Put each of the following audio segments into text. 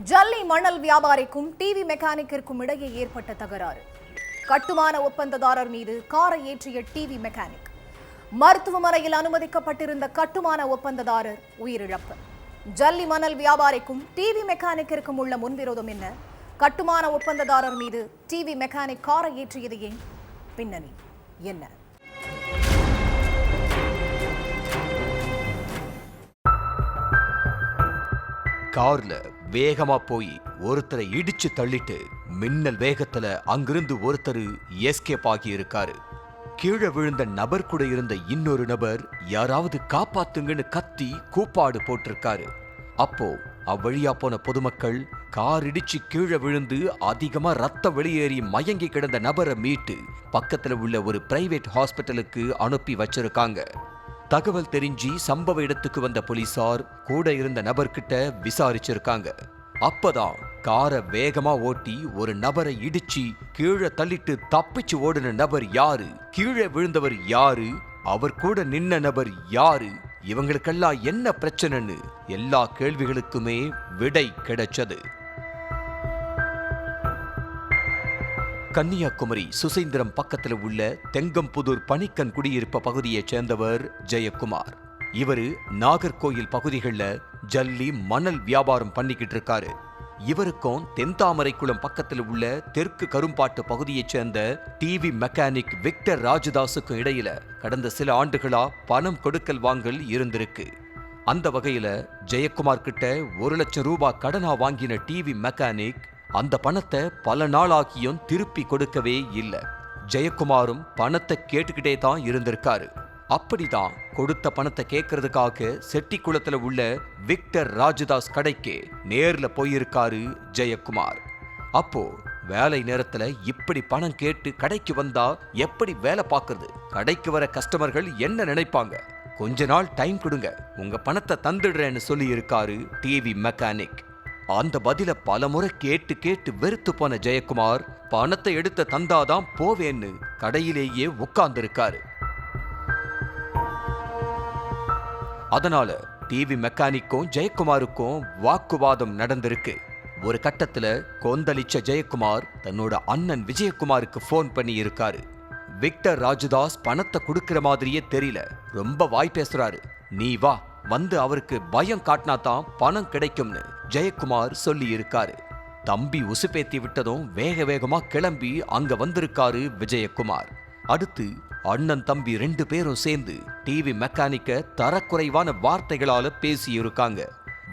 ஜல்லி மணல் வியாபாரிக்கும் டிவி மெக்கானிக்கிற்கும் இடையே ஏற்பட்ட தகராறு. கட்டுமான ஒப்பந்ததாரர் மீது காரை ஏற்றிய டிவி மெக்கானிக். மருத்துவமனையில் அனுமதிக்கப்பட்டிருந்த கட்டுமான ஒப்பந்ததாரர் உயிரிழப்பு. ஜல்லி மணல் வியாபாரிக்கும் டிவி மெக்கானிக்கிற்கும் உள்ள முன்விரோதம் என்ன? கட்டுமான ஒப்பந்ததாரர் மீது டிவி மெக்கானிக் காரை ஏற்றியது ஏன்? பின்னணி என்ன? கார்ல வேகமா போய் ஒருத்தரை இடிச்சு தள்ளிட்டு மின்னல் வேகத்துல அங்கிருந்து ஒருத்தர் எஸ்கேப் ஆகி இருக்காரு. கீழே விழுந்த நபர் கூட இருந்த இன்னொரு நபர் யாராவது காப்பாத்துங்கன்னு கத்தி கூப்பாடு போட்டிருக்காரு. அப்போ அவ்வழியா போன பொதுமக்கள் கார் இடிச்சு கீழே விழுந்து அதிகமா ரத்தம் வெளியேறி மயங்கி கிடந்த நபரை மீட்டு பக்கத்துல உள்ள ஒரு பிரைவேட் ஹாஸ்பிட்டலுக்கு அனுப்பி வச்சிருக்காங்க. தகவல் தெரிஞ்சு சம்பவ இடத்துக்கு வந்த போலீசார் கூட இருந்த நபர்கிட்ட விசாரிச்சிருக்காங்க. அப்பதான் காரை வேகமா ஓட்டி ஒரு நபரை இடிச்சு கீழே தள்ளிட்டு தப்பிச்சு ஓடின நபர் யாரு, கீழே விழுந்தவர் யாரு, அவர் கூட நின்ன நபர் யாரு, இவங்களுக்கெல்லாம் என்ன பிரச்சனைன்னு எல்லா கேள்விகளுக்குமே விடை கிடைச்சது. கன்னியாகுமரி சுசீந்திரம் பக்கத்துல உள்ள தெங்கம்புதூர் பணிக்கன் குடியிருப்பு பகுதியைச் சேர்ந்தவர் ஜெயக்குமார். இவரு நாகர்கோயில் பகுதிகளில் ஜல்லி மணல் வியாபாரம் பண்ணிக்கிட்டு இருக்காரு. இவருக்கும் தென்தாமரைக்குளம் பக்கத்தில் உள்ள தெற்கு கரும்பாட்டு பகுதியைச் சேர்ந்த டிவி மெக்கானிக் விக்டர் ராஜதாஸுக்கும் இடையில கடந்த சில ஆண்டுகளா பணம் கொடுக்கல் வாங்கல் இருந்திருக்கு. அந்த வகையில ஜெயக்குமார் கிட்ட 1 லட்சம் ரூபாய் கடனா வாங்கின டிவி மெக்கானிக் அந்த பணத்தை பல நாளாகியும் திருப்பி கொடுக்கவே இல்லை. ஜெயக்குமாரும் பணத்தை கேட்டுக்கிட்டே தான் இருந்திருக்காரு. அப்படிதான் கொடுத்த பணத்தை கேட்கறதுக்காக செட்டிக்குளத்துல உள்ள விக்டர் ராஜதாஸ் கடைக்கு நேர்ல போயிருக்காரு ஜெயக்குமார். அப்போ வேலை நேரத்துல இப்படி பணம் கேட்டு கடைக்கு வந்தா எப்படி வேலை பார்க்கறது? கடைக்கு வர கஸ்டமர்கள் என்ன நினைப்பாங்க? கொஞ்ச நாள் டைம் கொடுங்க, உங்க பணத்தை தந்துடுறேன்னு சொல்லி இருக்காரு டிவி மெக்கானிக். அந்த பதில பலமுறை கேட்டு கேட்டு வெறுத்து போன ஜெயக்குமார் பணத்தை எடுத்து தந்தாதான் போவேன்னு கடையிலேயே உட்கார்ந்திருக்காரு. அதனால டிவி மெக்கானிக்கும் ஜெயக்குமாருக்கும் வாக்குவாதம் நடந்திருக்கு. ஒரு கட்டத்துல கொந்தளிச்ச ஜெயக்குமார் தன்னோட அண்ணன் விஜயகுமாருக்கு போன் பண்ணி இருக்காரு. விக்டர் ராஜதாஸ் பணத்தை கொடுக்கிற மாதிரியே தெரியல, ரொம்ப வாய் பேசுறாரு, நீ வா, வந்து அவருக்கு பயம் காட்டினாதான் பணம் கிடைக்கும்னு ஜெயக்குமார் சொல்லி இருக்காரு. தம்பி உசுப்பேத்தி விட்டதும் வேக வேகமா கிளம்பி அங்க வந்திருக்காரு விஜயகுமார். அடுத்து அண்ணன் தம்பி 2 பேரும் சேர்ந்து டிவி மெக்கானிக்க தரக்குறைவான வார்த்தைகளால பேசி இருக்காங்க.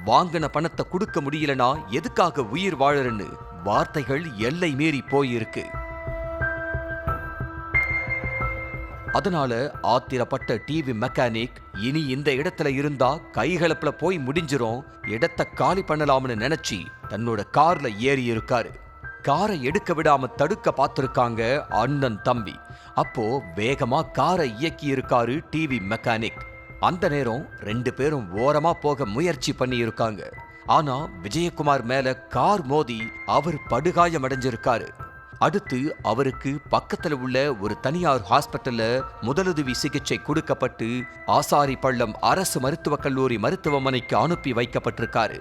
வாங்கின பணத்தை கொடுக்க முடியலனா எதுக்காக உயிர் வாழறன்னு வார்த்தைகள் எல்லை மீறி போயிருக்கு. அதனால ஆத்திரப்பட்ட டிவி மெக்கானிக் இனி இந்த இடத்துல இருந்தா கைகலப்புல போய் முடிஞ்சிரும், இடத்தை காலி பண்ணலாம்னு நினைச்சு தன்னோட கார்ல ஏறி இருக்காரு. காரை எடுக்க விடாம தடுக்க பார்த்திருக்காங்க அண்ணன் தம்பி. அப்போ வேகமா காரை இயக்கி இருக்காரு டிவி மெக்கானிக். அந்த நேரம் 2 பேரும் ஓரமா போக முயற்சி பண்ணி இருக்காங்க. ஆனா விஜயகுமார் மேல கார் மோதி அவர் படுகாயம் அடைஞ்சிருக்காரு. அடுத்து அவருக்கு பக்கத்துல உள்ள ஒரு தனியார் ஹாஸ்பிட்டல்ல முதலுதவி சிகிச்சை கொடுக்கப்பட்டு ஆசாரிப்பள்ளம் அரசு மருத்துவக் கல்லூரி மருத்துவமனைக்கு அனுப்பி வைக்கப்பட்டிருக்காரு.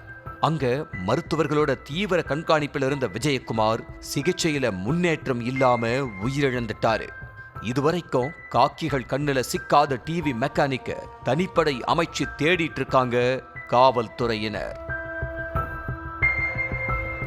அங்க மருத்துவர்களோட தீவிர கண்காணிப்பில் இருந்த விஜயகுமார் சிகிச்சையில முன்னேற்றம் இல்லாம உயிரிழந்துட்டாரு. இதுவரைக்கும் காக்கிகள் கண்ணுல சிக்காத டிவி மெக்கானிக்க தனிப்படை அமைச்சு தேடிட்டு இருக்காங்க காவல்துறையினர்.